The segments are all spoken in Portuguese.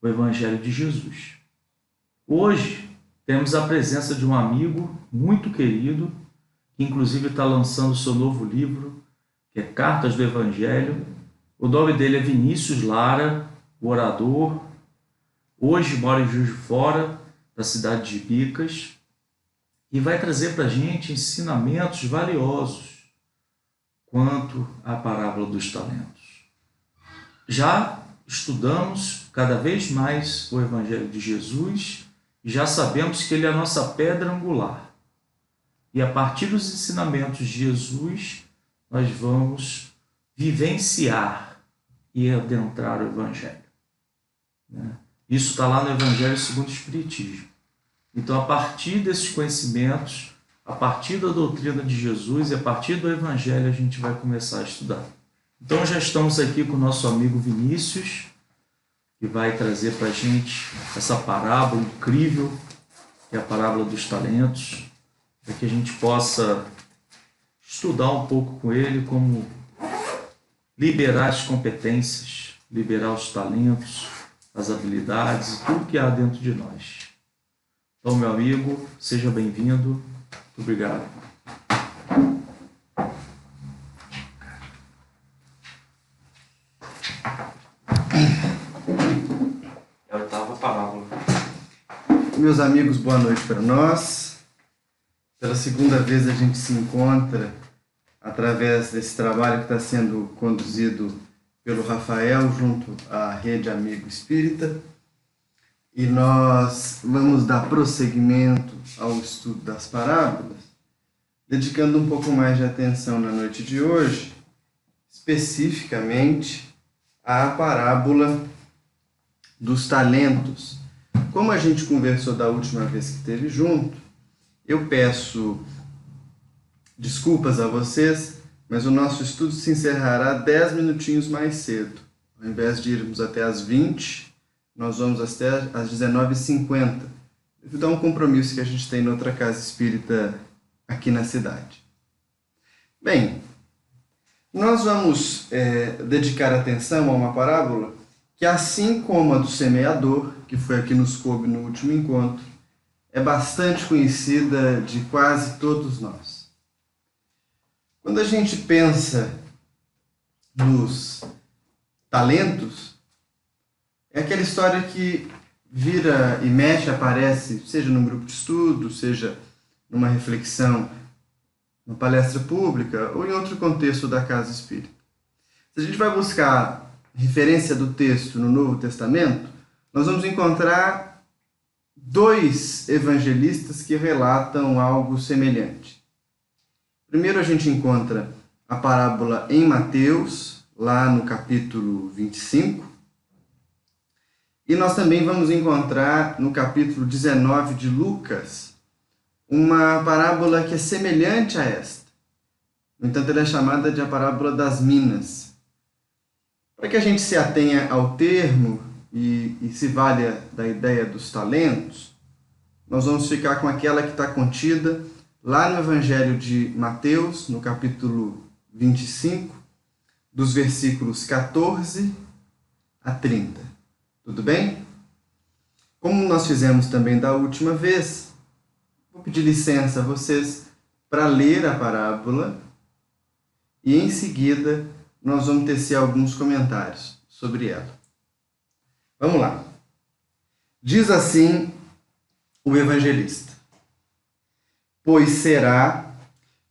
o Evangelho de Jesus. Hoje temos a presença de um amigo muito querido, que inclusive está lançando o seu novo livro, que é Cartas do Evangelho. O nome dele é Vinícius Lara, o orador. Hoje mora em Juiz de Fora, da cidade de Bicas, e vai trazer para a gente ensinamentos valiosos quanto à parábola dos talentos. Já estudamos cada vez mais o Evangelho de Jesus e já sabemos que ele é a nossa pedra angular. E a partir dos ensinamentos de Jesus, nós vamos vivenciar e adentrar o Evangelho. Isso está lá no Evangelho segundo o Espiritismo. Então, a partir desses conhecimentos, a partir da doutrina de Jesus e a partir do Evangelho, a gente vai começar a estudar. Então, já estamos aqui com o nosso amigo Vinícius, que vai trazer para a gente essa parábola incrível, que é a parábola dos talentos, para que a gente possa estudar um pouco com ele como liberar as competências, liberar os talentos, as habilidades e tudo que há dentro de nós. Então, meu amigo, seja bem-vindo. Muito obrigado. É a oitava parábola. Meus amigos, boa noite para nós. Pela segunda vez a gente se encontra através desse trabalho que está sendo conduzido pelo Rafael junto à Rede Amigo Espírita. E nós vamos dar prosseguimento ao estudo das parábolas, dedicando um pouco mais de atenção na noite de hoje, especificamente à parábola dos talentos. Como a gente conversou da última vez que esteve junto, eu peço desculpas a vocês, mas o nosso estudo se encerrará 10 minutinhos mais cedo. Ao invés de irmos até às 20, nós vamos até às 19h50, devido a um compromisso que a gente tem noutra casa espírita aqui na cidade. Bem, nós vamos dedicar atenção a uma parábola que, assim como a do semeador, que foi aqui nos coube no último encontro, é bastante conhecida de quase todos nós. Quando a gente pensa nos talentos, é aquela história que vira e mexe, aparece, seja num grupo de estudo, seja numa reflexão, numa palestra pública ou em outro contexto da casa espírita. Se a gente vai buscar referência do texto no Novo Testamento, nós vamos encontrar dois evangelistas que relatam algo semelhante. Primeiro a gente encontra a parábola em Mateus, lá no capítulo 25, e nós também vamos encontrar no capítulo 19 de Lucas uma parábola que é semelhante a esta. No entanto, ela é chamada de a parábola das minas. Para que a gente se atenha ao termo e se valha da ideia dos talentos, nós vamos ficar com aquela que está contida lá no Evangelho de Mateus, no capítulo 25, dos versículos 14 a 30. Tudo bem? Como nós fizemos também da última vez, vou pedir licença a vocês para ler a parábola e em seguida nós vamos tecer alguns comentários sobre ela. Vamos lá. Diz assim o evangelista: pois será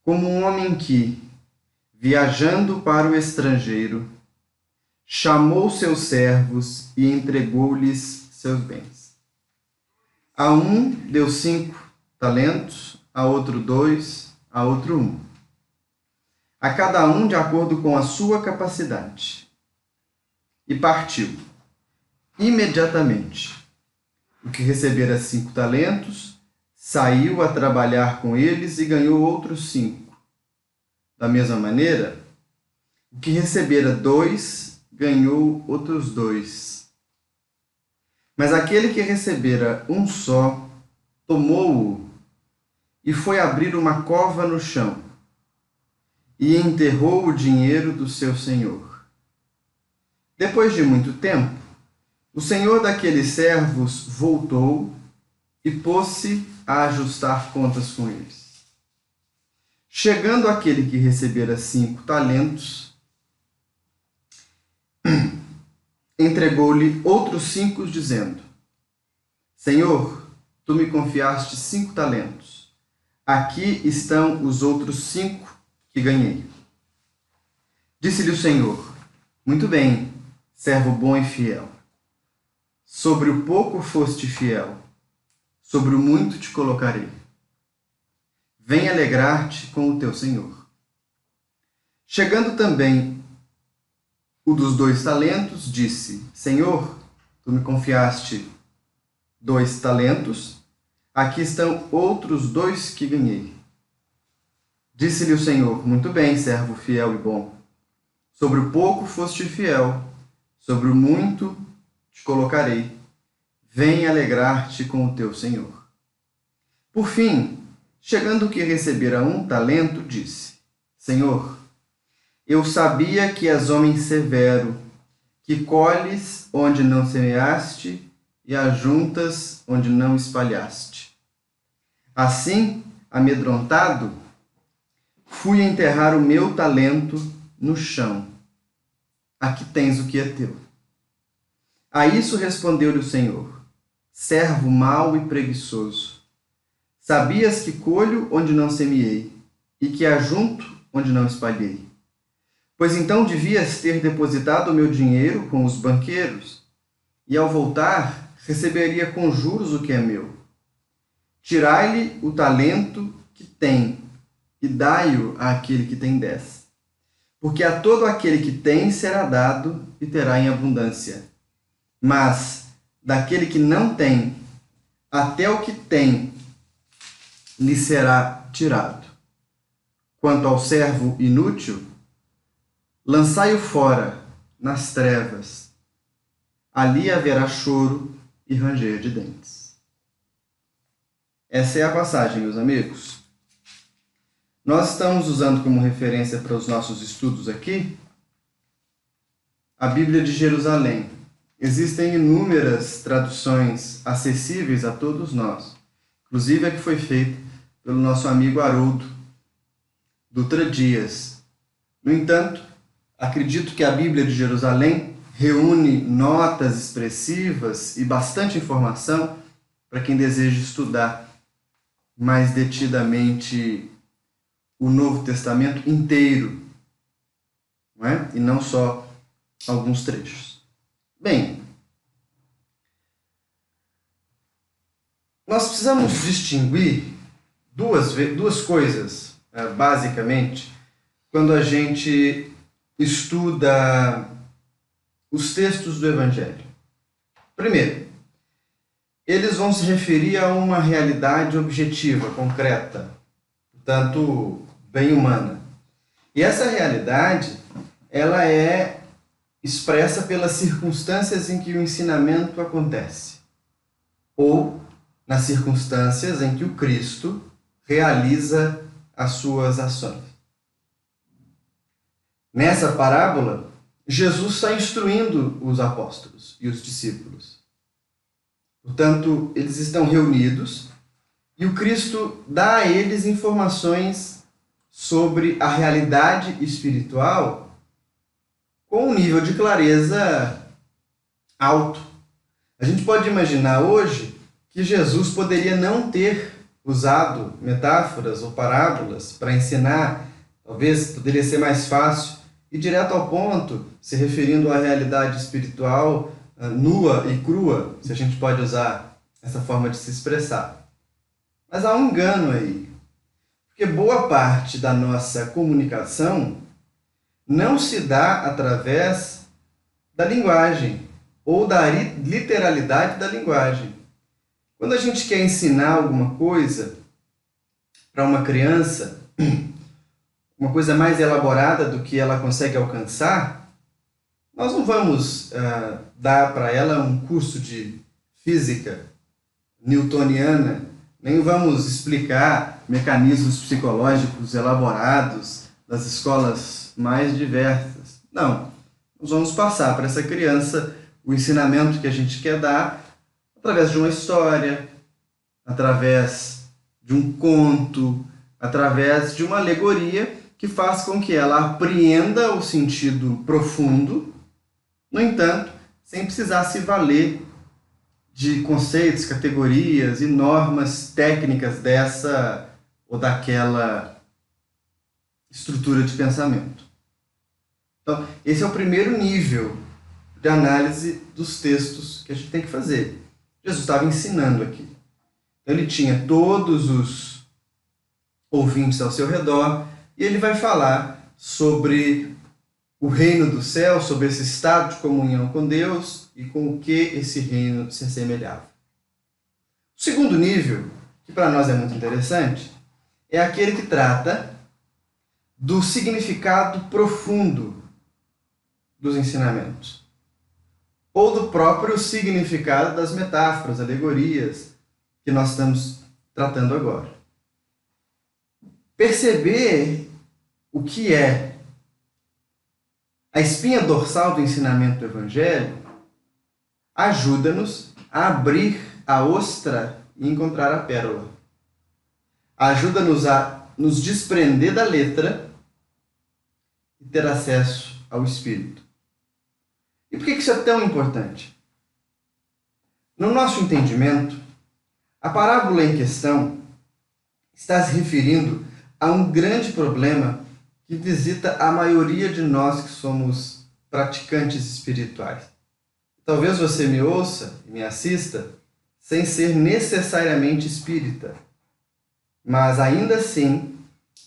como um homem que, viajando para o estrangeiro, chamou seus servos e entregou-lhes seus bens. A um deu 5 talentos, a outro 2, a outro 1. A cada um de acordo com a sua capacidade. E partiu. Imediatamente. O que recebera 5 talentos, saiu a trabalhar com eles e ganhou outros 5. Da mesma maneira, o que recebera 2, ganhou outros 2. Mas aquele que recebera um só, tomou-o e foi abrir uma cova no chão e enterrou o dinheiro do seu senhor. Depois de muito tempo, O senhor daqueles servos voltou e pôs-se a ajustar contas com eles. Chegando aquele que recebera 5 talentos, entregou-lhe outros 5, dizendo: Senhor, tu me confiaste 5 talentos. Aqui estão os outros 5 que ganhei. Disse-lhe o Senhor: Muito bem, servo bom e fiel. Sobre o pouco foste fiel, sobre o muito te colocarei. Vem alegrar-te com o teu Senhor. Chegando também o dos 2 talentos, disse: Senhor, tu me confiaste 2 talentos, aqui estão outros 2 que ganhei. Disse-lhe o Senhor: Muito bem, servo fiel e bom. Sobre o pouco foste fiel, sobre o muito te colocarei. Vem alegrar-te com o teu Senhor. Por fim, chegando o que recebera 1 talento, disse: Senhor, eu sabia que és homem severo, que colhes onde não semeaste e ajuntas onde não espalhaste. Assim, amedrontado, fui enterrar o meu talento no chão. Aqui tens o que é teu. A isso respondeu-lhe o Senhor: Servo mau e preguiçoso. Sabias que colho onde não semeei e que ajunto onde não espalhei. Pois então devias ter depositado o meu dinheiro com os banqueiros, e ao voltar receberia com juros o que é meu. Tirai-lhe o talento que tem e dai-o àquele que tem 10. Porque a todo aquele que tem será dado e terá em abundância. Mas daquele que não tem, até o que tem lhe será tirado. Quanto ao servo inútil, lançai-o fora nas trevas. Ali haverá choro e ranger de dentes. Essa é a passagem, meus amigos. Nós estamos usando como referência para os nossos estudos aqui a Bíblia de Jerusalém. Existem inúmeras traduções acessíveis a todos nós, inclusive a que foi feita pelo nosso amigo Haroldo Dutra Dias. No entanto, acredito que a Bíblia de Jerusalém reúne notas expressivas e bastante informação para quem deseja estudar mais detidamente o Novo Testamento inteiro, não é? E não só alguns trechos. Bem, nós precisamos distinguir duas coisas, basicamente, quando a gente estuda os textos do Evangelho. Primeiro, eles vão se referir a uma realidade objetiva, concreta, portanto, bem humana. E essa realidade, ela é expressa pelas circunstâncias em que o ensinamento acontece, ou nas circunstâncias em que o Cristo realiza as suas ações. Nessa parábola, Jesus está instruindo os apóstolos e os discípulos. Portanto, eles estão reunidos e o Cristo dá a eles informações sobre a realidade espiritual com um nível de clareza alto. A gente pode imaginar hoje que Jesus poderia não ter usado metáforas ou parábolas para ensinar, talvez poderia ser mais fácil ir direto ao ponto, se referindo à realidade espiritual nua e crua, se a gente pode usar essa forma de se expressar. Mas há um engano aí, porque boa parte da nossa comunicação não se dá através da linguagem ou da literalidade da linguagem. Quando a gente quer ensinar alguma coisa para uma criança, uma coisa mais elaborada do que ela consegue alcançar, nós não vamos dar para ela um curso de física newtoniana, nem vamos explicar mecanismos psicológicos elaborados das escolas mais diversas. Não, nós vamos passar para essa criança o ensinamento que a gente quer dar através de uma história, através de um conto, através de uma alegoria que faz com que ela apreenda o sentido profundo, no entanto, sem precisar se valer de conceitos, categorias e normas técnicas dessa ou daquela estrutura de pensamento. Então, esse é o primeiro nível de análise dos textos que a gente tem que fazer. Jesus estava ensinando aqui. Então, ele tinha todos os ouvintes ao seu redor e ele vai falar sobre o reino do céu, sobre esse estado de comunhão com Deus e com o que esse reino se assemelhava. O segundo nível, que para nós é muito interessante, é aquele que trata do significado profundo dos ensinamentos, ou do próprio significado das metáforas, alegorias que nós estamos tratando agora. Perceber o que é a espinha dorsal do ensinamento do Evangelho ajuda-nos a abrir a ostra e encontrar a pérola. Ajuda-nos a nos desprender da letra e ter acesso ao Espírito. E por que isso é tão importante? No nosso entendimento, a parábola em questão está se referindo a um grande problema que visita a maioria de nós que somos praticantes espirituais. Talvez você me ouça e me assista sem ser necessariamente espírita, mas ainda assim,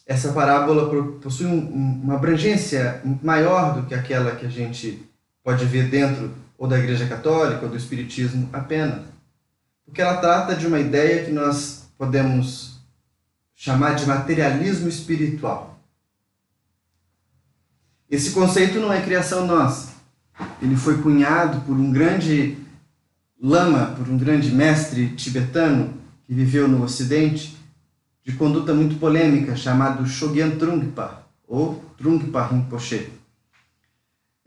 essa parábola possui uma abrangência maior do que aquela que a gente pode ver dentro ou da Igreja Católica ou do Espiritismo apenas. Porque ela trata de uma ideia que nós podemos chamar de materialismo espiritual. Esse conceito não é criação nossa. Ele foi cunhado por um grande lama, por um grande mestre tibetano que viveu no Ocidente, de conduta muito polêmica, chamado Shogyen Trungpa, ou Trungpa Rinpoche.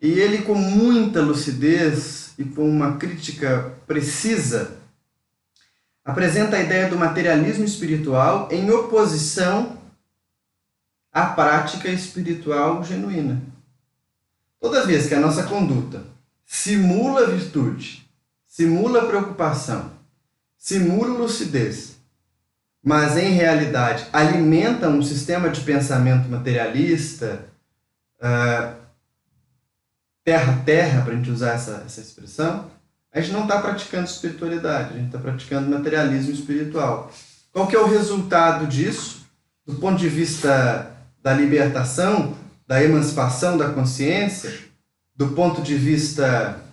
E ele, com muita lucidez e com uma crítica precisa, apresenta a ideia do materialismo espiritual em oposição à prática espiritual genuína. Toda vez que a nossa conduta simula virtude, simula preocupação, simula lucidez, mas em realidade alimenta um sistema de pensamento materialista, terra-terra, para a gente usar essa expressão, a gente não está praticando espiritualidade, a gente está praticando materialismo espiritual. Qual que é o resultado disso? Do ponto de vista da libertação, da emancipação da consciência, do ponto de vista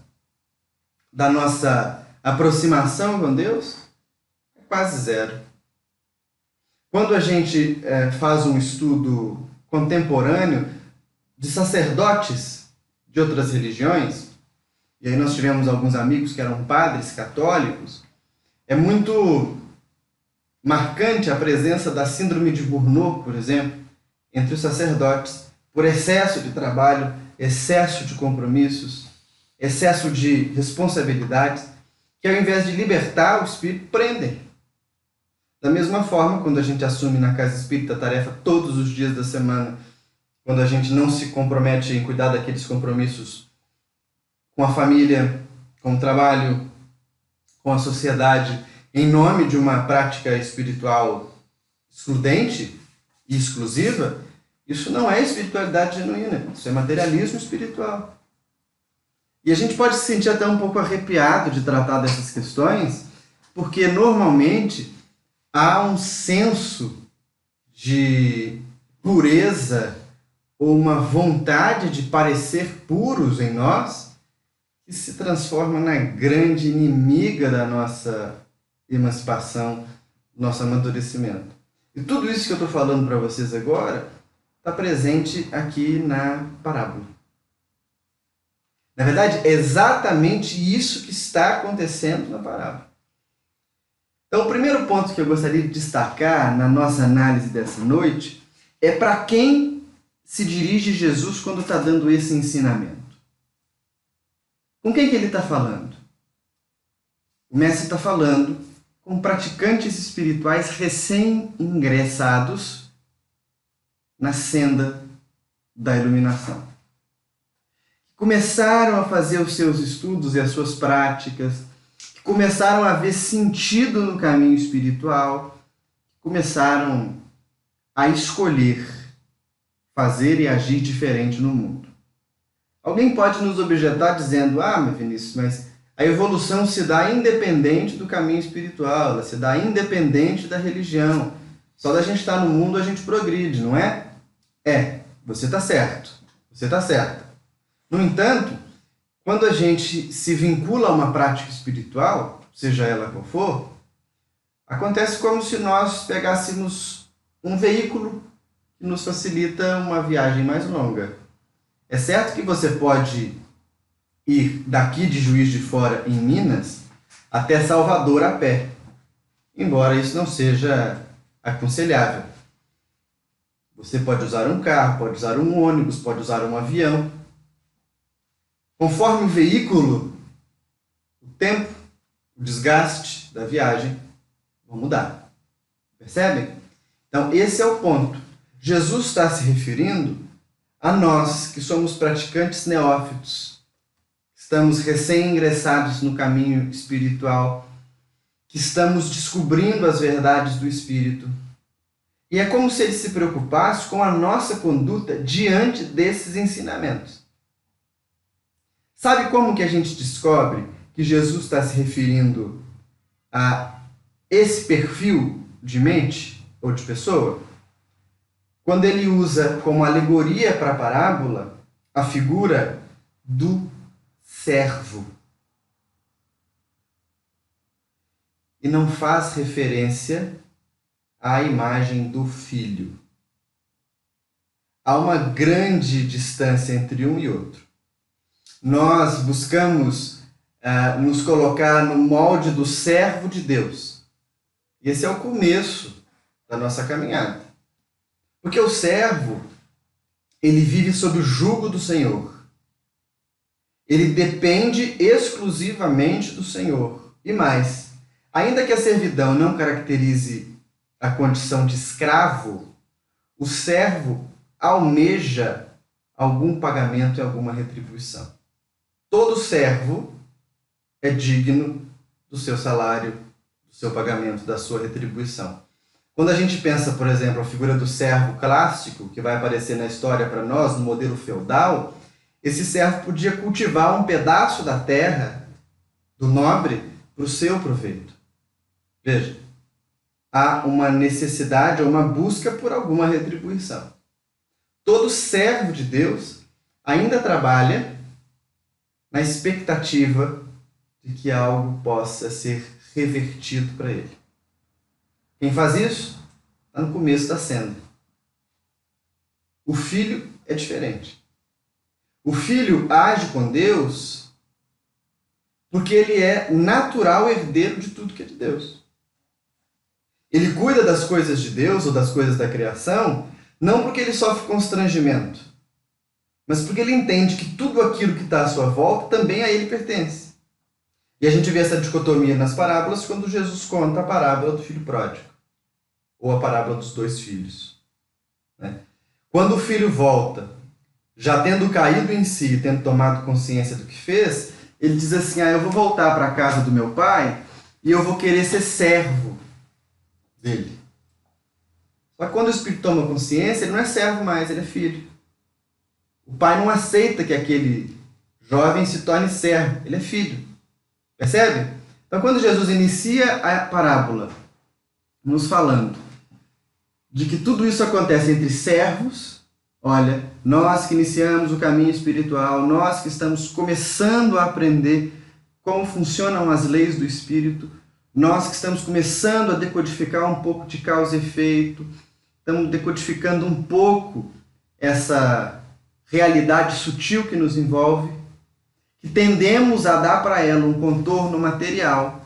da nossa aproximação com Deus, é quase zero. Quando a gente faz um estudo contemporâneo de sacerdotes de outras religiões, e aí nós tivemos alguns amigos que eram padres católicos, é muito marcante a presença da síndrome de Burnout, por exemplo, entre os sacerdotes, por excesso de trabalho, excesso de compromissos, excesso de responsabilidades, que ao invés de libertar o espírito, prendem. Da mesma forma, quando a gente assume na casa espírita a tarefa todos os dias da semana, quando a gente não se compromete em cuidar daqueles compromissos com a família, com o trabalho, com a sociedade, em nome de uma prática espiritual excludente e exclusiva, isso não é espiritualidade genuína, isso é materialismo espiritual. E a gente pode se sentir até um pouco arrepiado de tratar dessas questões, porque normalmente há um senso de pureza ou uma vontade de parecer puros em nós que se transforma na grande inimiga da nossa emancipação, nosso amadurecimento. E tudo isso que eu estou falando para vocês agora está presente aqui na parábola. Na verdade, é exatamente isso que está acontecendo na parábola. Então, o primeiro ponto que eu gostaria de destacar na nossa análise dessa noite é para quem se dirige Jesus quando está dando esse ensinamento. Com quem que ele está falando? O mestre está falando com praticantes espirituais recém-ingressados na senda da iluminação. Começaram a fazer os seus estudos e as suas práticas, que começaram a ver sentido no caminho espiritual, começaram a escolher fazer e agir diferente no mundo. Alguém pode nos objetar dizendo: mas Vinícius, mas a evolução se dá independente do caminho espiritual, ela se dá independente da religião. Só da gente estar no mundo a gente progride, não é? Você está certo, você está certa. No entanto, quando a gente se vincula a uma prática espiritual, seja ela qual for, acontece como se nós pegássemos um veículo que nos facilita uma viagem mais longa. É certo que você pode ir daqui de Juiz de Fora, em Minas, até Salvador a pé, embora isso não seja aconselhável. Você pode usar um carro, pode usar um ônibus, pode usar um avião. Conforme o veículo, o tempo, o desgaste da viagem vão mudar. Percebem? Então, esse é o ponto. Jesus está se referindo a nós, que somos praticantes neófitos, estamos recém-ingressados no caminho espiritual, que estamos descobrindo as verdades do Espírito. E é como se ele se preocupasse com a nossa conduta diante desses ensinamentos. Sabe como que a gente descobre que Jesus está se referindo a esse perfil de mente ou de pessoa? Quando ele usa como alegoria para a parábola a figura do servo. E não faz referência à imagem do filho. Há uma grande distância entre um e outro. Nós buscamos nos colocar no molde do servo de Deus. E esse é o começo da nossa caminhada. Porque o servo, ele vive sob o jugo do Senhor. Ele depende exclusivamente do Senhor. E mais, ainda que a servidão não caracterize a condição de escravo, o servo almeja algum pagamento e alguma retribuição. Todo servo é digno do seu salário, do seu pagamento, da sua retribuição. Quando a gente pensa, por exemplo, a figura do servo clássico, que vai aparecer na história para nós, no modelo feudal, esse servo podia cultivar um pedaço da terra do nobre para o seu proveito. Veja, há uma necessidade ou uma busca por alguma retribuição. Todo servo de Deus ainda trabalha na expectativa de que algo possa ser revertido para ele. Quem faz isso está no começo da senda. O filho é diferente. O filho age com Deus porque ele é natural herdeiro de tudo que é de Deus. Ele cuida das coisas de Deus ou das coisas da criação, não porque ele sofre constrangimento, mas porque ele entende que tudo aquilo que está à sua volta também a ele pertence. E a gente vê essa dicotomia nas parábolas quando Jesus conta a parábola do filho pródigo, ou a parábola dos 2 filhos. Quando o filho volta, já tendo caído em si, tendo tomado consciência do que fez, ele diz assim: eu vou voltar para a casa do meu pai e eu vou querer ser servo dele. Só que quando o espírito toma consciência, ele não é servo mais, ele é filho. O pai não aceita que aquele jovem se torne servo, ele é filho. Percebe? Então, quando Jesus inicia a parábola nos falando de que tudo isso acontece entre servos, olha, nós que iniciamos o caminho espiritual, nós que estamos começando a aprender como funcionam as leis do Espírito, nós que estamos começando a decodificar um pouco de causa e efeito, estamos decodificando um pouco essa realidade sutil que nos envolve, que tendemos a dar para ela um contorno material.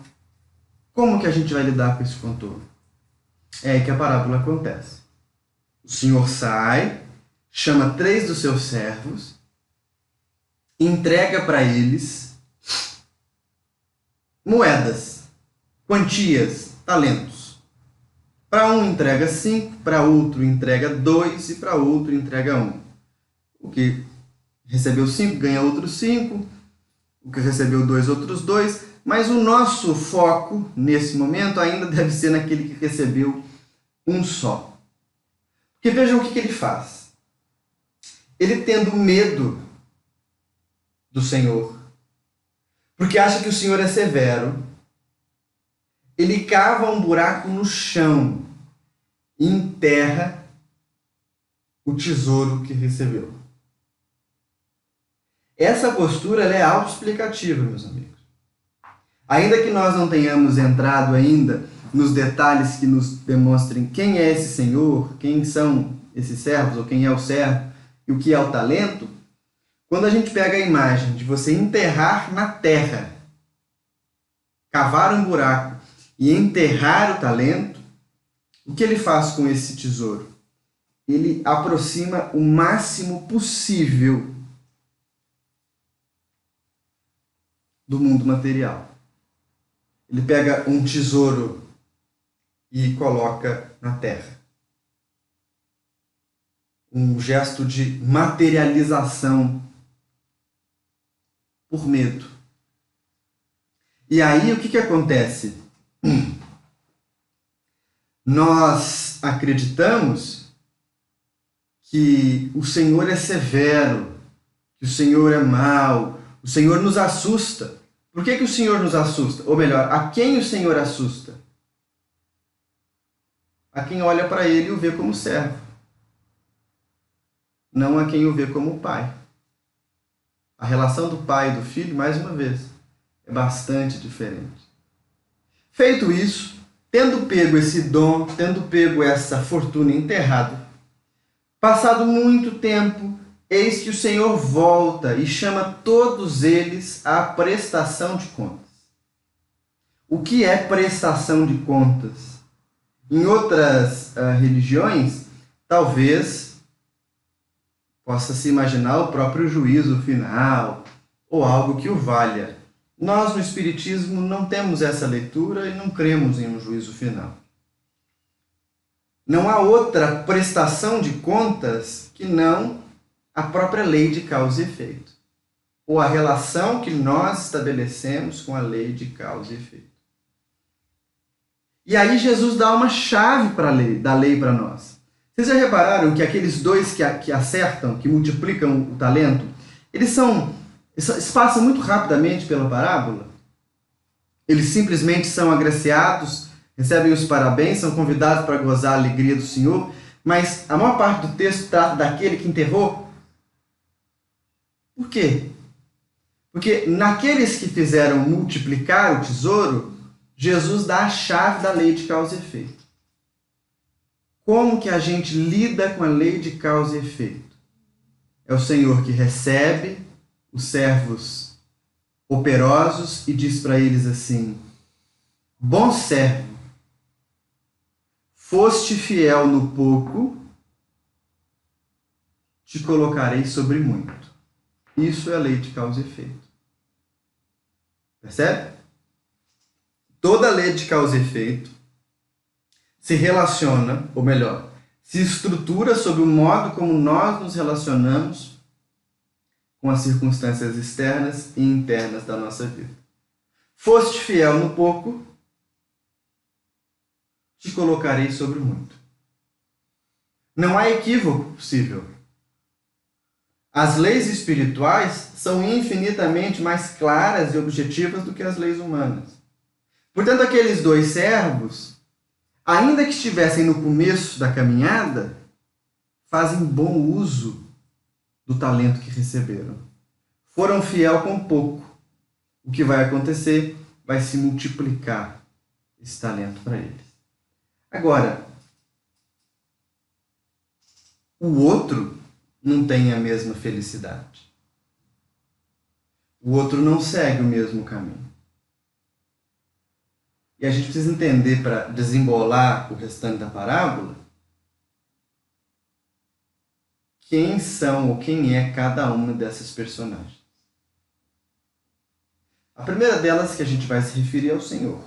Como que a gente vai lidar com esse contorno? É aí que a parábola acontece. O Senhor sai, chama 3 dos seus servos, entrega para eles moedas, quantias, talentos. Para um entrega 5, para outro entrega 2 e para outro entrega 1. O que recebeu 5 ganha outros 5, o que recebeu 2, outros 2, mas o nosso foco nesse momento ainda deve ser naquele que recebeu um só. Porque vejam o que ele faz. Ele tendo medo do Senhor, porque acha que o Senhor é severo, ele cava um buraco no chão e enterra o tesouro que recebeu. Essa postura ela é autoexplicativa, meus amigos. Ainda que nós não tenhamos entrado ainda nos detalhes que nos demonstrem quem é esse Senhor, quem são esses servos, ou quem é o servo, e o que é o talento, quando a gente pega a imagem de você enterrar na terra, cavar um buraco e enterrar o talento, o que ele faz com esse tesouro? Ele aproxima o máximo possível do mundo material. Ele pega um tesouro e coloca na terra. Um gesto de materialização por medo. E aí o que acontece? Nós acreditamos que o Senhor é severo, que o Senhor é mau, o Senhor nos assusta. Por que o Senhor nos assusta? Ou melhor, a quem o Senhor assusta? A quem olha para ele e o vê como servo. Não a quem o vê como pai. A relação do pai e do filho, mais uma vez, é bastante diferente. Feito isso, tendo pego esse dom, tendo pego essa fortuna enterrado, passado muito tempo, eis que o Senhor volta e chama todos eles à prestação de contas. O que é prestação de contas? Em outras religiões, talvez possa se imaginar o próprio juízo final ou algo que o valha. Nós, no Espiritismo, não temos essa leitura e não cremos em um juízo final. Não há outra prestação de contas que não a própria lei de causa e efeito, ou a relação que nós estabelecemos com a lei de causa e efeito. E aí Jesus dá uma chave da lei para nós. Vocês já repararam que aqueles dois que acertam, que multiplicam o talento, eles passam muito rapidamente pela parábola? Eles simplesmente são agraciados, recebem os parabéns, são convidados para gozar a alegria do Senhor, mas a maior parte do texto trata daquele que enterrou. Por quê? Porque naqueles que fizeram multiplicar o tesouro, Jesus dá a chave da lei de causa e efeito. Como que a gente lida com a lei de causa e efeito? É o Senhor que recebe os servos operosos e diz para eles assim: bom servo, foste fiel no pouco, te colocarei sobre muito. Isso é a lei de causa e efeito. Percebe? Toda lei de causa e efeito se relaciona, ou melhor, se estrutura sobre o modo como nós nos relacionamos com as circunstâncias externas e internas da nossa vida. Foste fiel no pouco, te colocarei sobre muito. Não há equívoco possível. As leis espirituais são infinitamente mais claras e objetivas do que as leis humanas. Portanto, aqueles dois servos, ainda que estivessem no começo da caminhada, fazem bom uso do talento que receberam. Foram fiel com pouco. O que vai acontecer? Vai se multiplicar esse talento para eles. Agora, o outro não tem a mesma felicidade. O outro não segue o mesmo caminho. E a gente precisa entender, para desembolar o restante da parábola, quem são ou quem é cada uma dessas personagens. A primeira delas que a gente vai se referir ao Senhor.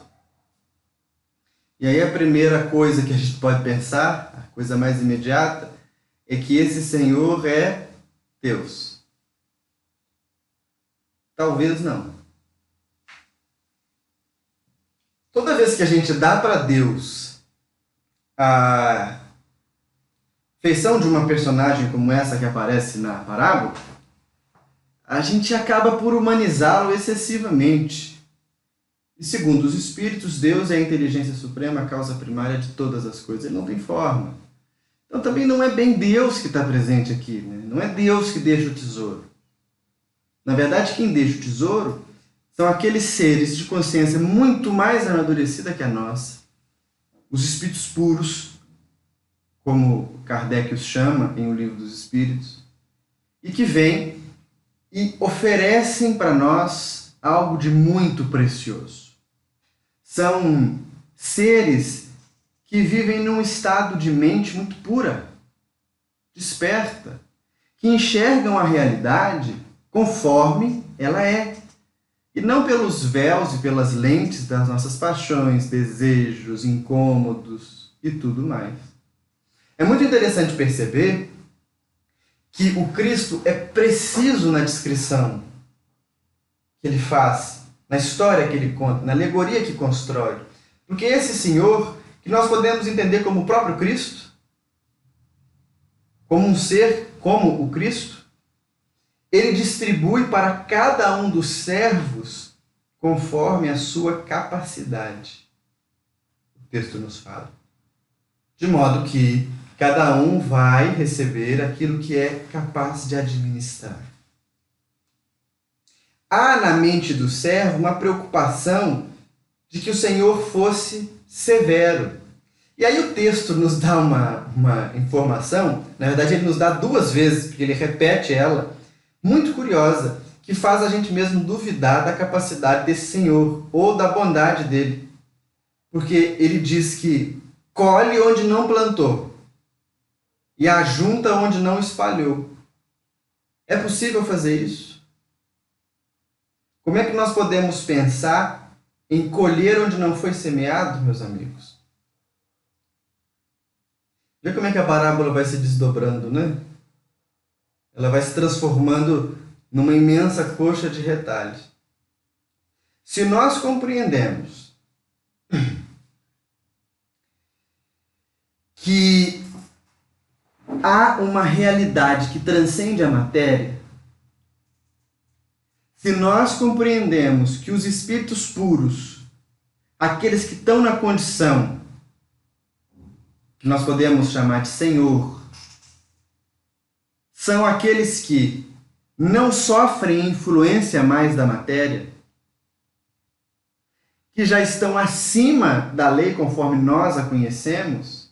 E aí a primeira coisa que a gente pode pensar, a coisa mais imediata, é que esse Senhor é Deus. Talvez não. Toda vez que a gente dá para Deus a feição de uma personagem como essa que aparece na parábola, a gente acaba por humanizá-lo excessivamente. E segundo os Espíritos, Deus é a inteligência suprema, a causa primária de todas as coisas. Ele não tem forma. Então também não é bem Deus que está presente aqui, né? Não é Deus que deixa o tesouro. Na verdade, quem deixa o tesouro são aqueles seres de consciência muito mais amadurecida que a nossa. Os espíritos puros, como Kardec os chama em O Livro dos Espíritos, e que vêm e oferecem para nós algo de muito precioso. São seres que vivem num estado de mente muito pura, desperta, que enxergam a realidade conforme ela é, e não pelos véus e pelas lentes das nossas paixões, desejos, incômodos e tudo mais. É muito interessante perceber que o Cristo é preciso na descrição que ele faz, na história que ele conta, na alegoria que constrói. Porque esse Senhor, que nós podemos entender como o próprio Cristo, como um ser como o Cristo, ele distribui para cada um dos servos conforme a sua capacidade. O texto nos fala. De modo que cada um vai receber aquilo que é capaz de administrar. Há na mente do servo uma preocupação de que o Senhor fosse severo. E aí o texto nos dá uma informação, na verdade ele nos dá duas vezes, porque ele repete ela, muito curiosa, que faz a gente mesmo duvidar da capacidade desse Senhor, ou da bondade dele. Porque ele diz que colhe onde não plantou e ajunta onde não espalhou. É possível fazer isso? Como é que nós podemos pensar em colher onde não foi semeado, meus amigos? Vê como é que a parábola vai se desdobrando, né? Ela vai se transformando numa imensa coxa de retalhos. Se nós compreendemos que há uma realidade que transcende a matéria, se nós compreendemos que os espíritos puros, aqueles que estão na condição que nós podemos chamar de Senhor, são aqueles que não sofrem influência mais da matéria, que já estão acima da lei conforme nós a conhecemos,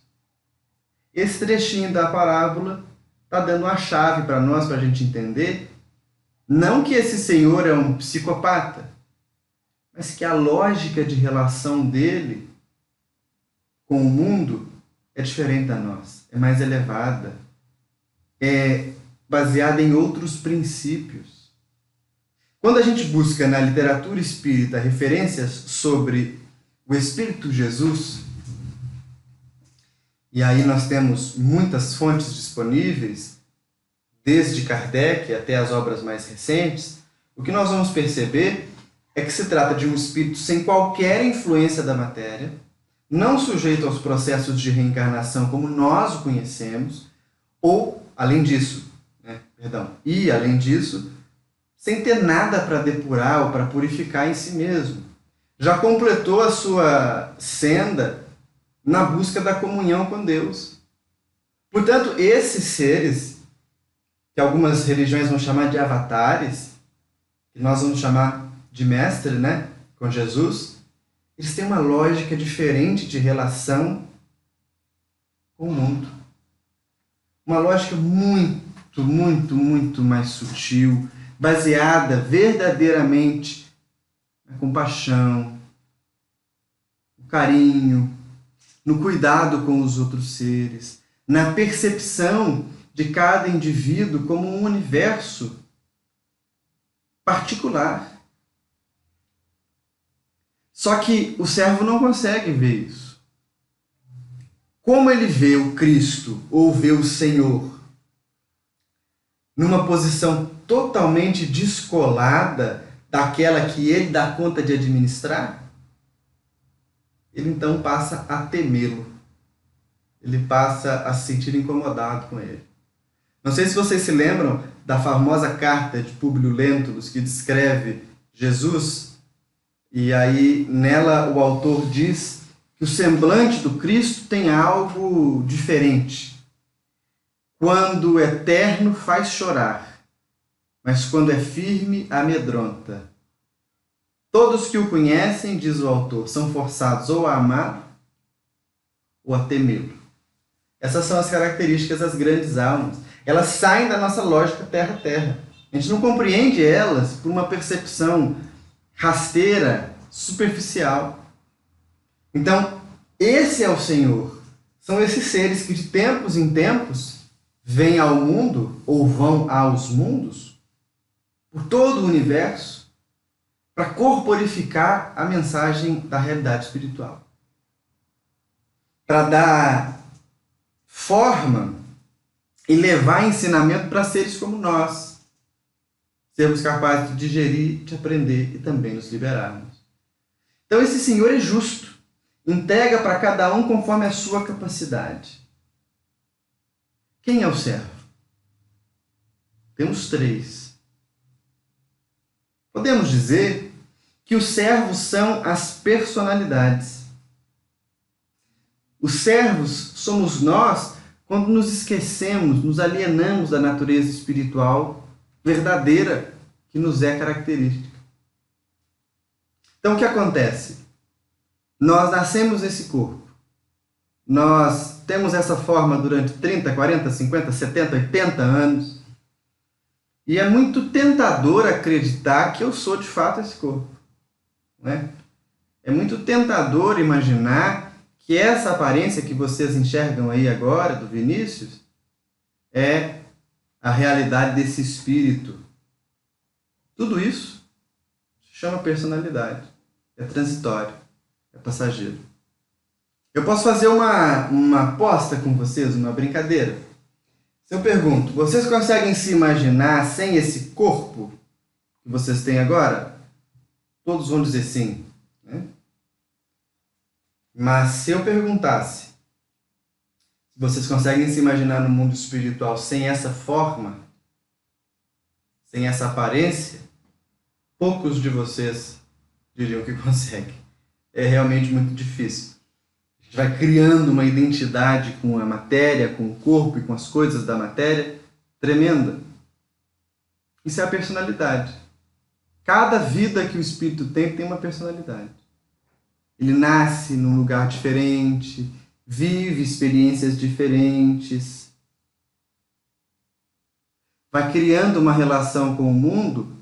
esse trechinho da parábola está dando a chave para nós, para a gente entender, não que esse Senhor é um psicopata, mas que a lógica de relação dele com o mundo é diferente da nossa, é mais elevada, é baseada em outros princípios. Quando a gente busca na literatura espírita referências sobre o Espírito Jesus, e aí nós temos muitas fontes disponíveis, desde Kardec até as obras mais recentes, o que nós vamos perceber é que se trata de um espírito sem qualquer influência da matéria, não sujeito aos processos de reencarnação como nós o conhecemos, ou, além disso, sem ter nada para depurar ou para purificar em si mesmo. Já completou a sua senda na busca da comunhão com Deus. Portanto, esses seres, que algumas religiões vão chamar de avatares, que nós vamos chamar de mestre, né, com Jesus, eles têm uma lógica diferente de relação com o mundo. Uma lógica muito mais sutil, baseada verdadeiramente na compaixão, no carinho, no cuidado com os outros seres, na percepção de cada indivíduo como um universo particular. Só que o servo não consegue ver isso. Como ele vê o Cristo ou vê o Senhor numa posição totalmente descolada daquela que ele dá conta de administrar, ele então passa a temê-lo. Ele passa a se sentir incomodado com ele. Não sei se vocês se lembram da famosa carta de Públio Lentulus que descreve Jesus, e aí nela o autor diz que o semblante do Cristo tem algo diferente. Quando é terno faz chorar, mas quando é firme amedronta. Todos que o conhecem, diz o autor, são forçados ou a amar ou a temê-lo. Essas são as características das grandes almas. Elas saem da nossa lógica terra-terra. A gente não compreende elas por uma percepção rasteira, superficial. Então, esse é o Senhor. São esses seres que de tempos em tempos vêm ao mundo, ou vão aos mundos, por todo o universo, para corporificar a mensagem da realidade espiritual. Para dar forma e levar ensinamento para seres como nós, sermos capazes de digerir, de aprender e também nos liberarmos. Então esse Senhor é justo, entrega para cada um conforme a sua capacidade. Quem é o servo? Temos 3. Podemos dizer que os servos são as personalidades. Os servos somos nós quando nos esquecemos, nos alienamos da natureza espiritual verdadeira que nos é característica. Então o que acontece? Nós nascemos nesse corpo. Nós temos essa forma durante 30, 40, 50, 70, 80 anos. E é muito tentador acreditar que eu sou de fato esse corpo. Né? É muito tentador imaginar que essa aparência que vocês enxergam aí agora, do Vinícius, é a realidade desse espírito. Tudo isso se chama personalidade. É transitório, é passageiro. Eu posso fazer uma aposta com vocês, uma brincadeira. Se eu pergunto, vocês conseguem se imaginar sem esse corpo que vocês têm agora? Todos vão dizer sim, né? Mas se eu perguntasse se vocês conseguem se imaginar no mundo espiritual sem essa forma, sem essa aparência, poucos de vocês diriam que conseguem. É realmente muito difícil. A gente vai criando uma identidade com a matéria, com o corpo e com as coisas da matéria tremenda. Isso é a personalidade. Cada vida que o espírito tem uma personalidade. Ele nasce num lugar diferente, vive experiências diferentes, vai criando uma relação com o mundo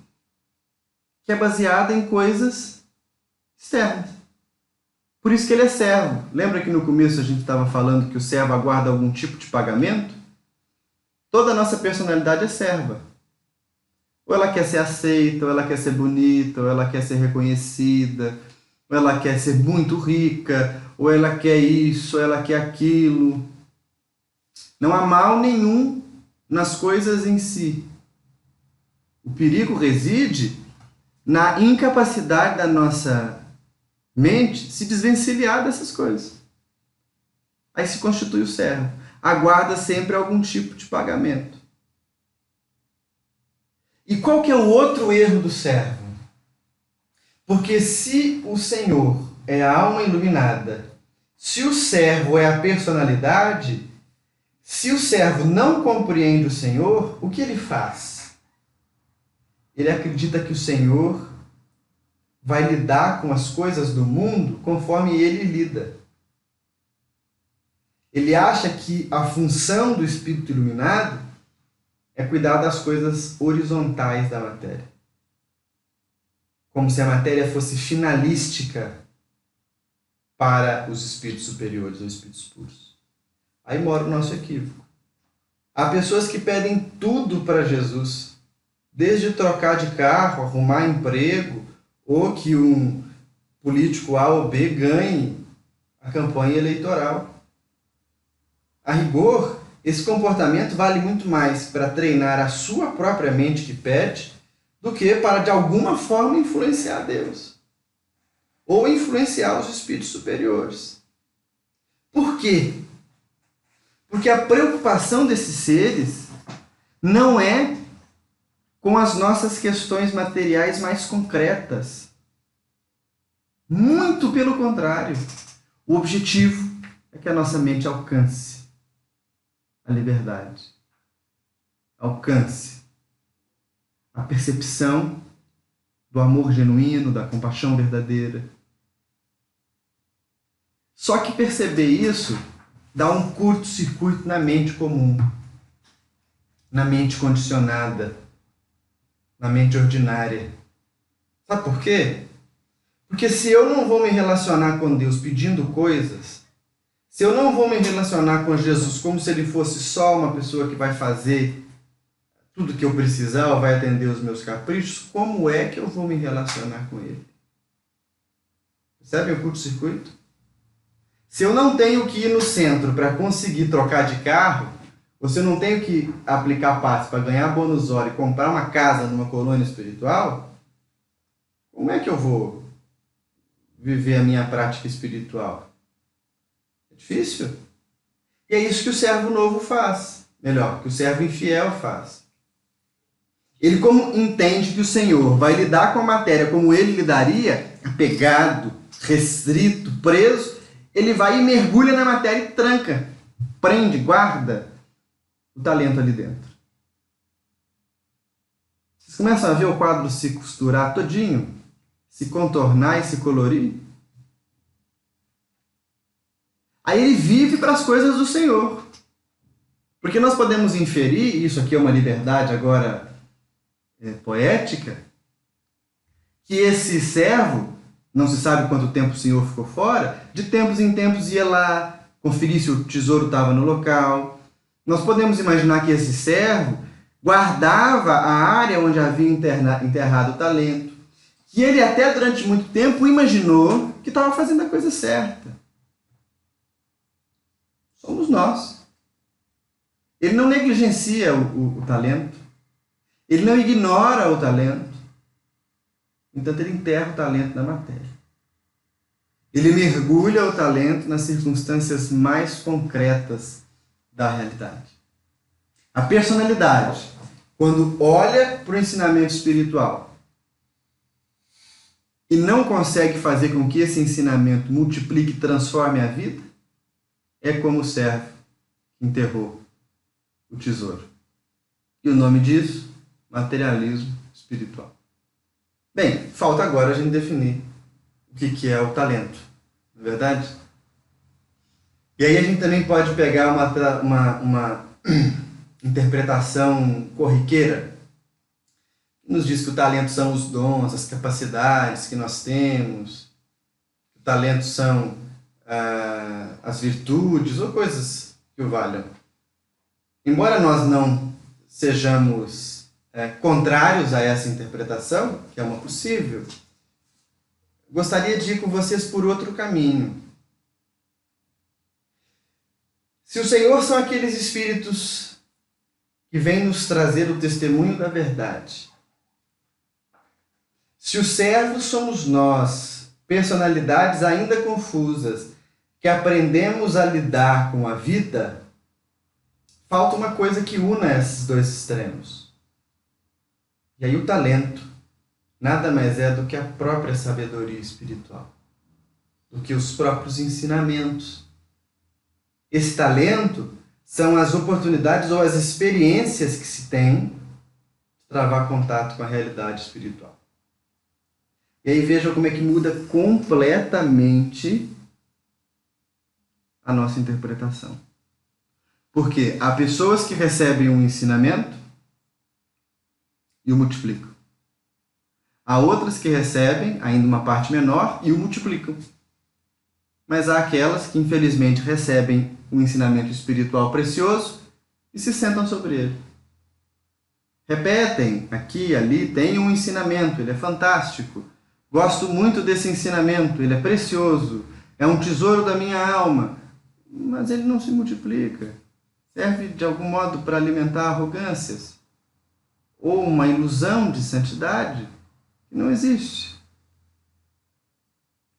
que é baseada em coisas externas. Por isso que ele é servo. Lembra que no começo a gente estava falando que o servo aguarda algum tipo de pagamento? Toda a nossa personalidade é serva. Ou ela quer ser aceita, ou ela quer ser bonita, ou ela quer ser reconhecida, ou ela quer ser muito rica, ou ela quer isso, ou ela quer aquilo. Não há mal nenhum nas coisas em si. O perigo reside na incapacidade da nossa mente se desvencilhar dessas coisas. Aí se constitui o servo. Aguarda sempre algum tipo de pagamento. E qual que é o outro erro do servo? Porque se o Senhor é a alma iluminada, se o servo é a personalidade, se o servo não compreende o Senhor, o que ele faz? Ele acredita que o Senhor vai lidar com as coisas do mundo conforme ele lida. Ele acha que a função do Espírito iluminado é cuidar das coisas horizontais da matéria. Como se a matéria fosse finalística para os espíritos superiores ou espíritos puros. Aí mora o nosso equívoco. Há pessoas que pedem tudo para Jesus, desde trocar de carro, arrumar emprego, ou que um político A ou B ganhe a campanha eleitoral. A rigor, esse comportamento vale muito mais para treinar a sua própria mente que pede do que para, de alguma forma, influenciar Deus ou influenciar os espíritos superiores. Por quê? Porque a preocupação desses seres não é com as nossas questões materiais mais concretas. Muito pelo contrário. O objetivo é que a nossa mente alcance a liberdade. Alcance a percepção do amor genuíno, da compaixão verdadeira. Só que perceber isso dá um curto-circuito na mente comum, na mente condicionada, na mente ordinária. Sabe por quê? Porque se eu não vou me relacionar com Deus pedindo coisas, se eu não vou me relacionar com Jesus como se ele fosse só uma pessoa que vai fazer tudo que eu precisar ou vai atender os meus caprichos, como é que eu vou me relacionar com ele? Percebe o curto-circuito? Se eu não tenho que ir no centro para conseguir trocar de carro, ou se eu não tenho que aplicar passe para ganhar bônus hora e comprar uma casa numa colônia espiritual, como é que eu vou viver a minha prática espiritual? É difícil. E é isso que o servo novo faz. Melhor, que o servo infiel faz. Ele, como entende que o Senhor vai lidar com a matéria como ele lidaria, apegado, restrito, preso, ele vai e mergulha na matéria e tranca, prende, guarda o talento ali dentro. Vocês começam a ver o quadro se costurar todinho, se contornar e se colorir? Aí ele vive para as coisas do Senhor. Porque nós podemos inferir, e isso aqui é uma liberdade agora poética, que esse servo, não se sabe quanto tempo o Senhor ficou fora, de tempos em tempos ia lá conferir se o tesouro estava no local. Nós podemos imaginar que esse servo guardava a área onde havia enterrado o talento, que ele até durante muito tempo imaginou que estava fazendo a coisa certa. Somos nós. Ele não negligencia o talento, ele não ignora o talento, entanto ele enterra o talento na matéria. Ele mergulha o talento nas circunstâncias mais concretas da realidade. A personalidade, quando olha para o ensinamento espiritual e não consegue fazer com que esse ensinamento multiplique e transforme a vida, é como o servo que enterrou o tesouro. E o nome disso? Materialismo espiritual. Bem, falta agora a gente definir o que é o talento, não é verdade? E aí a gente também pode pegar uma interpretação corriqueira que nos diz que o talento são os dons, as capacidades que nós temos, que o talento são as virtudes ou coisas que o valham. Embora nós não sejamos contrários a essa interpretação, que é uma possível, gostaria de ir com vocês por outro caminho. Se o Senhor são aqueles espíritos que vêm nos trazer o testemunho da verdade, se os servos somos nós, personalidades ainda confusas, que aprendemos a lidar com a vida, falta uma coisa que una esses dois extremos. E aí o talento nada mais é do que a própria sabedoria espiritual, do que os próprios ensinamentos. Esse talento são as oportunidades ou as experiências que se tem de travar contato com a realidade espiritual. E aí vejam como é que muda completamente a nossa interpretação. Porque há pessoas que recebem um ensinamento e o multiplicam. Há outras que recebem ainda uma parte menor e o multiplicam. Mas há aquelas que infelizmente recebem um ensinamento espiritual precioso e se sentam sobre ele. Repetem aqui e ali, tem um ensinamento, ele é fantástico. Gosto muito desse ensinamento, ele é precioso, é um tesouro da minha alma, mas ele não se multiplica. Serve de algum modo para alimentar arrogâncias ou uma ilusão de santidade que não existe.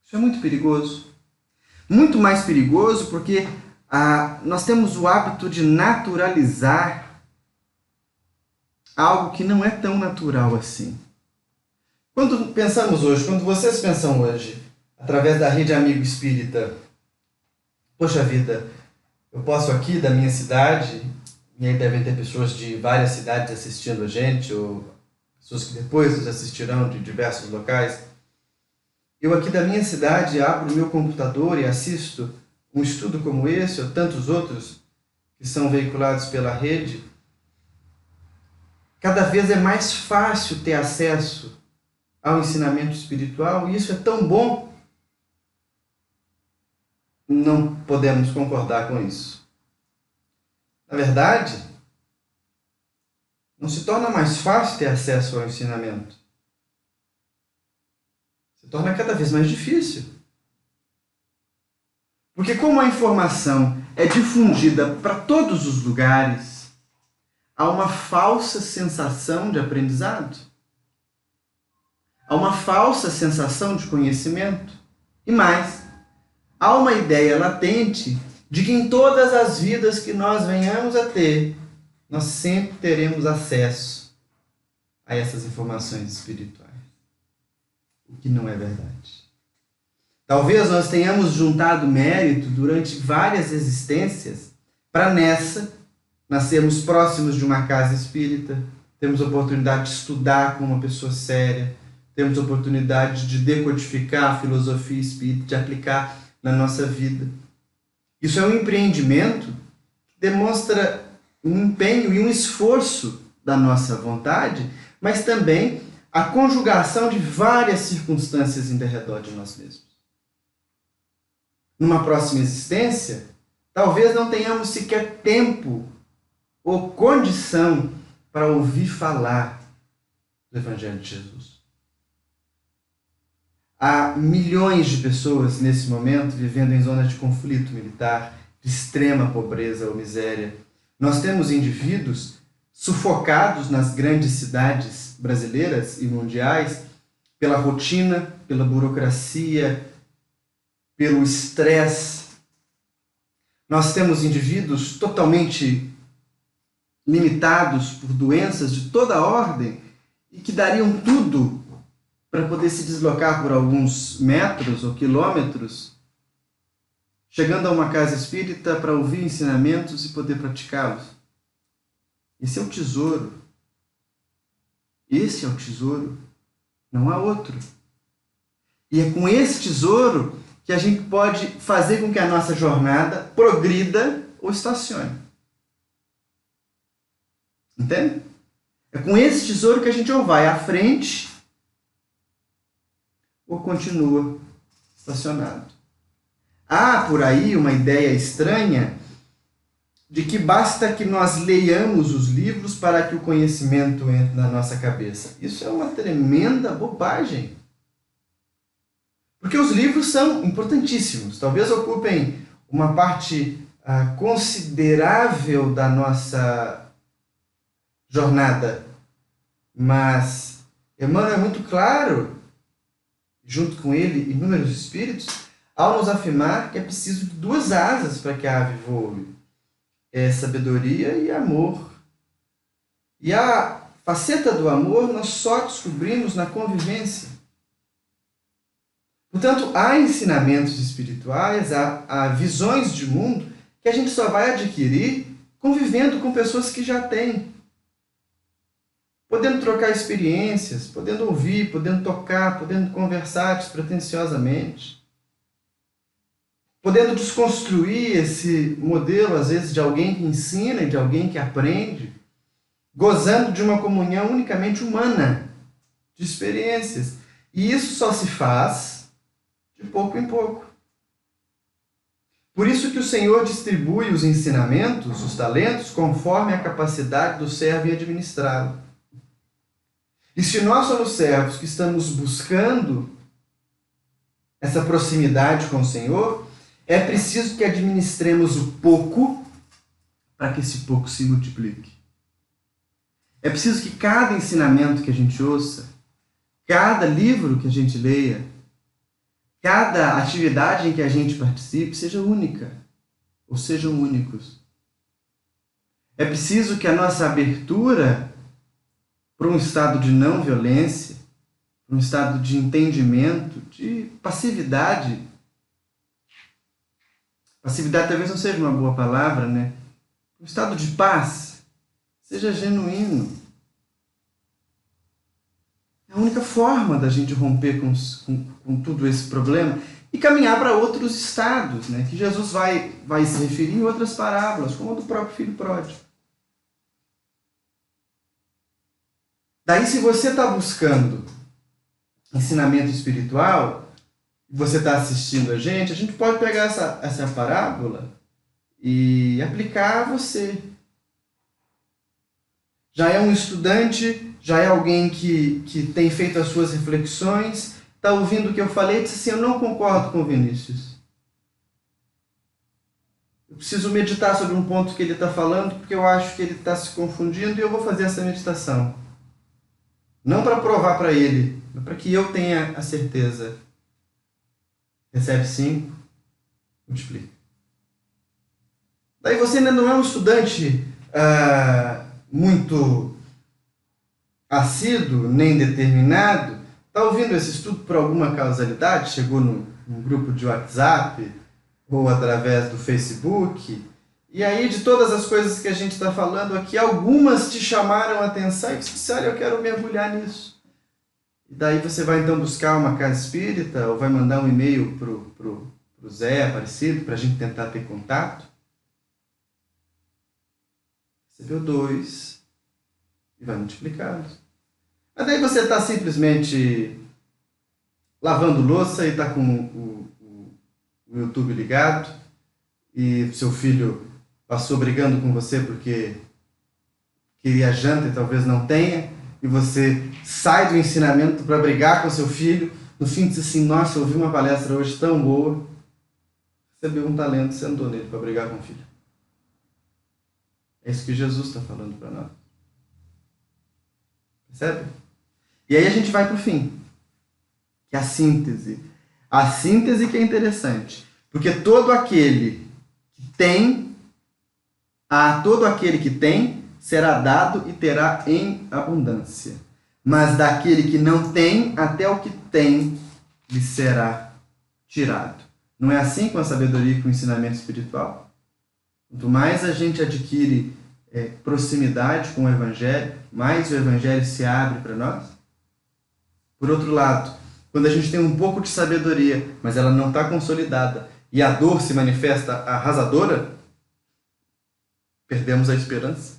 Isso é muito perigoso. Muito mais perigoso porque nós temos o hábito de naturalizar algo que não é tão natural assim. Quando pensamos hoje, quando vocês pensam hoje, através da rede Amigo Espírita, poxa vida, eu posso aqui da minha cidade, e aí devem ter pessoas de várias cidades assistindo a gente, ou pessoas que depois nos assistirão de diversos locais. Eu aqui da minha cidade abro o meu computador e assisto um estudo como esse, ou tantos outros que são veiculados pela rede. Cada vez é mais fácil ter acesso ao ensinamento espiritual, e isso é tão bom. Não podemos concordar com isso. Na verdade, não se torna mais fácil ter acesso ao ensinamento. Se torna cada vez mais difícil. Porque como a informação é difundida para todos os lugares, há uma falsa sensação de aprendizado. Há uma falsa sensação de conhecimento. E mais, há uma ideia latente de que em todas as vidas que nós venhamos a ter, nós sempre teremos acesso a essas informações espirituais. O que não é verdade. Talvez nós tenhamos juntado mérito durante várias existências para nessa nascermos próximos de uma casa espírita, temos a oportunidade de estudar com uma pessoa séria, temos a oportunidade de decodificar a filosofia espírita, de aplicar na nossa vida. Isso é um empreendimento que demonstra um empenho e um esforço da nossa vontade, mas também a conjugação de várias circunstâncias em derredor de nós mesmos. Numa próxima existência, talvez não tenhamos sequer tempo ou condição para ouvir falar do Evangelho de Jesus. Há milhões de pessoas nesse momento vivendo em zonas de conflito militar, de extrema pobreza ou miséria. Nós temos indivíduos sufocados nas grandes cidades brasileiras e mundiais pela rotina, pela burocracia, pelo estresse. Nós temos indivíduos totalmente limitados por doenças de toda ordem e que dariam tudo para poder se deslocar por alguns metros ou quilômetros, chegando a uma casa espírita para ouvir ensinamentos e poder praticá-los. Esse é o tesouro. Esse é o tesouro. Não há outro. E é com esse tesouro que a gente pode fazer com que a nossa jornada progrida ou estacione. Entende? É com esse tesouro que a gente ou vai à frente ou continua estacionado. Há por aí uma ideia estranha de que basta que nós leiamos os livros para que o conhecimento entre na nossa cabeça. Isso é uma tremenda bobagem. Porque os livros são importantíssimos. Talvez ocupem uma parte considerável da nossa jornada. Mas Emmanuel é muito claro, junto com ele, inúmeros espíritos, ao nos afirmar que é preciso de 2 asas para que a ave voe. É sabedoria e amor. E a faceta do amor nós só descobrimos na convivência. Portanto, há ensinamentos espirituais, há visões de mundo que a gente só vai adquirir convivendo com pessoas que já têm. Podendo trocar experiências, podendo ouvir, podendo tocar, podendo conversar despretensiosamente. Podendo desconstruir esse modelo, às vezes, de alguém que ensina e de alguém que aprende, gozando de uma comunhão unicamente humana, de experiências. E isso só se faz de pouco em pouco. Por isso que o Senhor distribui os ensinamentos, os talentos, conforme a capacidade do servo em administrá-lo. E se nós somos servos que estamos buscando essa proximidade com o Senhor, é preciso que administremos o pouco para que esse pouco se multiplique. É preciso que cada ensinamento que a gente ouça, cada livro que a gente leia, cada atividade em que a gente participe seja única, ou sejam únicos. É preciso que a nossa abertura para um estado de não violência, para um estado de entendimento, de passividade. Passividade talvez não seja uma boa palavra, né? Um estado de paz seja genuíno. É a única forma da gente romper com tudo esse problema e caminhar para outros estados, né? Que Jesus vai se referir em outras parábolas, como a do próprio filho pródigo. Daí, se você está buscando ensinamento espiritual, você está assistindo a gente pode pegar essa parábola e aplicar a você. Já é um estudante, já é alguém que tem feito as suas reflexões, está ouvindo o que eu falei e disse assim, eu não concordo com o Vinícius. Eu preciso meditar sobre um ponto que ele está falando, porque eu acho que ele está se confundindo e eu vou fazer essa meditação. Não para provar para ele, mas para que eu tenha a certeza. Recebe 5, multiplica. Daí você ainda não é um estudante muito assíduo, nem determinado, está ouvindo esse estudo por alguma causalidade, chegou num grupo de WhatsApp ou através do Facebook, e aí de todas as coisas que a gente está falando aqui, algumas te chamaram a atenção e você disse, olha, eu quero mergulhar nisso. E daí você vai então buscar uma casa espírita ou vai mandar um e-mail pro Zé Aparecido para a gente tentar ter contato. Recebeu 2 e vai multiplicá-los. Mas daí você está simplesmente lavando louça e está com o YouTube ligado e seu filho passou brigando com você porque queria janta e talvez não tenha, e você sai do ensinamento para brigar com seu filho, no fim diz assim, nossa, eu ouvi uma palestra hoje tão boa, recebeu um talento e sentou nele para brigar com o filho. É isso que Jesus está falando para nós. Percebe? E aí a gente vai para o fim, que é a síntese. A síntese que é interessante, porque todo aquele que tem, será dado e terá em abundância. Mas daquele que não tem, até o que tem lhe será tirado. Não é assim com a sabedoria e com o ensinamento espiritual? Quanto mais a gente adquire proximidade com o Evangelho, mais o Evangelho se abre para nós. Por outro lado, quando a gente tem um pouco de sabedoria, mas ela não está consolidada, e a dor se manifesta arrasadora, perdemos a esperança.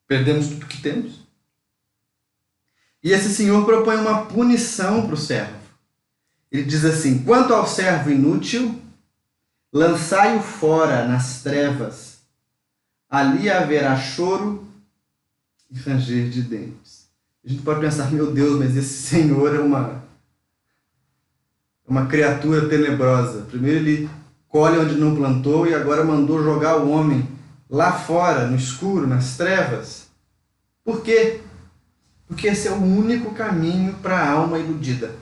Perdemos tudo que temos. E esse Senhor propõe uma punição para o servo. Ele diz assim, quanto ao servo inútil, lançai-o fora nas trevas, ali haverá choro e ranger de dentes. A gente pode pensar, meu Deus, mas esse Senhor é uma criatura tenebrosa. Primeiro ele colhe onde não plantou e agora mandou jogar o homem lá fora, no escuro, nas trevas. Por quê? Porque esse é o único caminho para a alma iludida.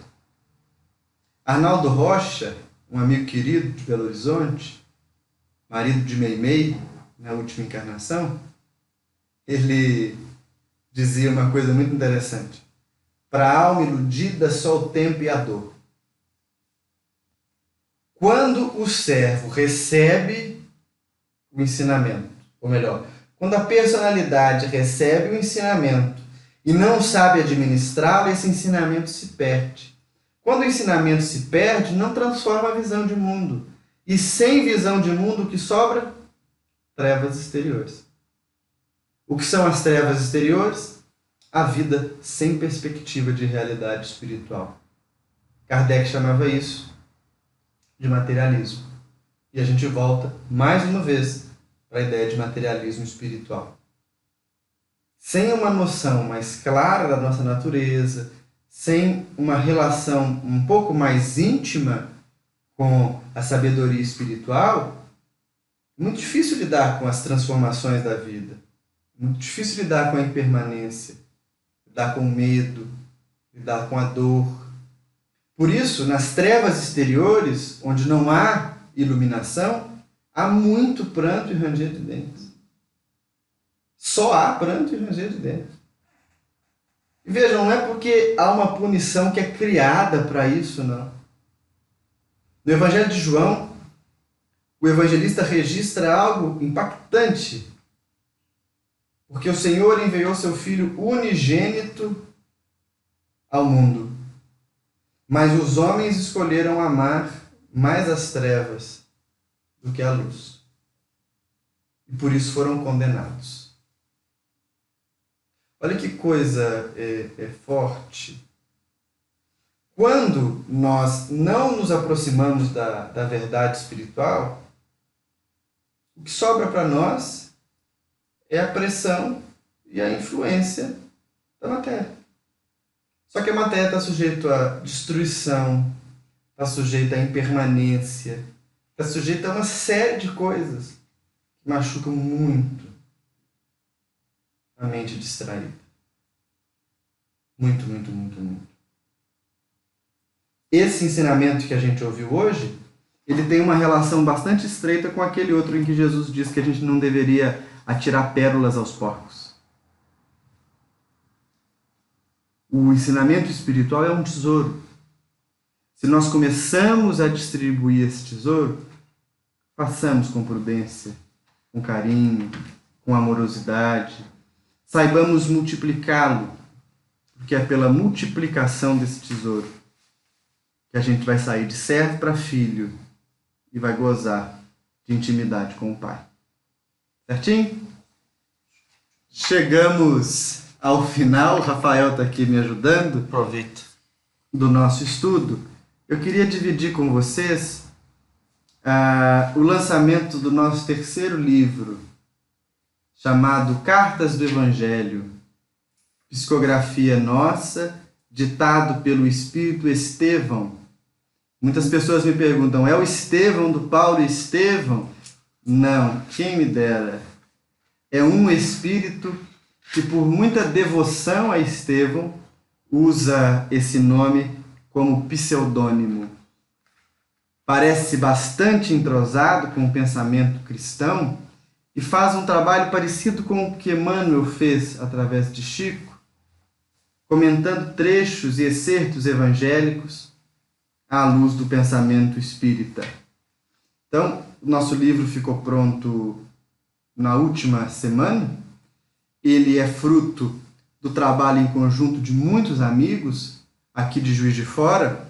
Arnaldo Rocha, um amigo querido de Belo Horizonte, marido de Meimei, na última encarnação, ele dizia uma coisa muito interessante. Para a alma iludida, só o tempo e a dor. Quando o servo recebe o ensinamento, ou melhor, quando a personalidade recebe o ensinamento e não sabe administrá-lo, esse ensinamento se perde. Quando o ensinamento se perde, não transforma a visão de mundo. E sem visão de mundo, o que sobra? Trevas exteriores. O que são as trevas exteriores? A vida sem perspectiva de realidade espiritual. Kardec chamava isso de materialismo. E a gente volta, mais uma vez, para a ideia de materialismo espiritual. Sem uma noção mais clara da nossa natureza, sem uma relação um pouco mais íntima com a sabedoria espiritual, é muito difícil lidar com as transformações da vida. É muito difícil lidar com a impermanência, lidar com o medo, lidar com a dor. Por isso, nas trevas exteriores, onde não há iluminação, há muito pranto e ranger de dentes. Só há pranto e ranger de dentes. E vejam, não é porque há uma punição que é criada para isso, não. No Evangelho de João, o evangelista registra algo impactante. Porque o Senhor enviou seu Filho unigênito ao mundo. Mas os homens escolheram amar mais as trevas do que a luz. E por isso foram condenados. Olha que coisa forte. Quando nós não nos aproximamos da verdade espiritual, o que sobra para nós é a pressão e a influência da matéria. Só que a matéria está sujeita à destruição, está sujeita à impermanência, está sujeita a uma série de coisas que machucam muito a mente distraída. Muito, muito, muito, muito. Esse ensinamento que a gente ouviu hoje, ele tem uma relação bastante estreita com aquele outro em que Jesus diz que a gente não deveria atirar pérolas aos porcos. O ensinamento espiritual é um tesouro. Se nós começamos a distribuir esse tesouro, façamos com prudência, com carinho, com amorosidade. Saibamos multiplicá-lo, porque é pela multiplicação desse tesouro que a gente vai sair de servo para filho e vai gozar de intimidade com o Pai. Certinho? Chegamos ao final. O Rafael está aqui me ajudando. Aproveita. Do nosso estudo. Eu queria dividir com vocês o lançamento do nosso terceiro livro, chamado Cartas do Evangelho, psicografia nossa, ditado pelo Espírito Estevão. Muitas pessoas me perguntam, é o Estevão do Paulo Estevão? Não, quem me dera. É um espírito que, por muita devoção a Estevão, usa esse nome como pseudônimo. Parece bastante entrosado com o pensamento cristão e faz um trabalho parecido com o que Emmanuel fez através de Chico, comentando trechos e excertos evangélicos à luz do pensamento espírita. Então, o nosso livro ficou pronto na última semana. Ele é fruto do trabalho em conjunto de muitos amigos aqui de Juiz de Fora,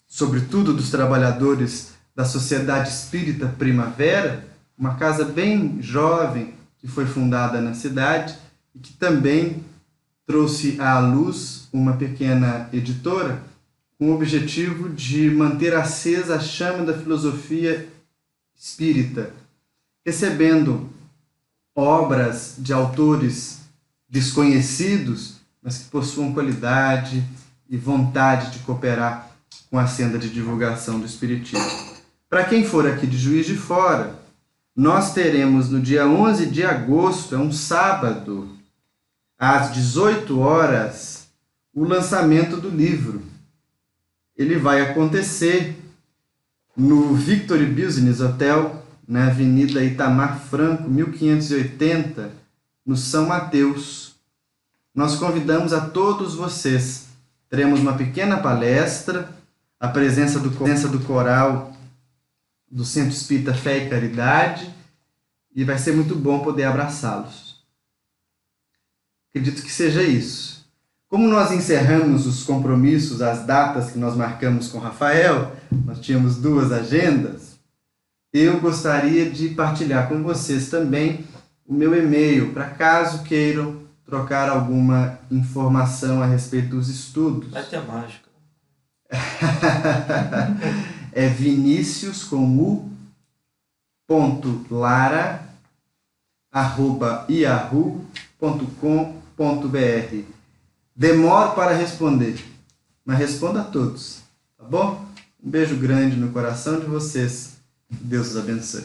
sobretudo dos trabalhadores da Sociedade Espírita Primavera, uma casa bem jovem que foi fundada na cidade e que também trouxe à luz uma pequena editora com o objetivo de manter acesa a chama da filosofia espírita, recebendo obras de autores desconhecidos, mas que possuam qualidade e vontade de cooperar com a senda de divulgação do Espiritismo. Para quem for aqui de Juiz de Fora, nós teremos no dia 11 de agosto, é um sábado, às 18 horas, o lançamento do livro. Ele vai acontecer no Victory Business Hotel, na Avenida Itamar Franco, 1580, no São Mateus. Nós convidamos a todos vocês. Teremos uma pequena palestra, a presença do coral do Centro Espírita Fé e Caridade, e vai ser muito bom poder abraçá-los. Acredito que seja isso. Como nós encerramos os compromissos, as datas que nós marcamos com Rafael, nós tínhamos 2 agendas, eu gostaria de partilhar com vocês também o meu e-mail, para caso queiram trocar alguma informação a respeito dos estudos. Vai ter mágica. É Vinícius com U, .lara, @yahoo.com.br. demoro para responder, mas respondo a todos, tá bom? Um beijo grande no coração de vocês. Deus os abençoe.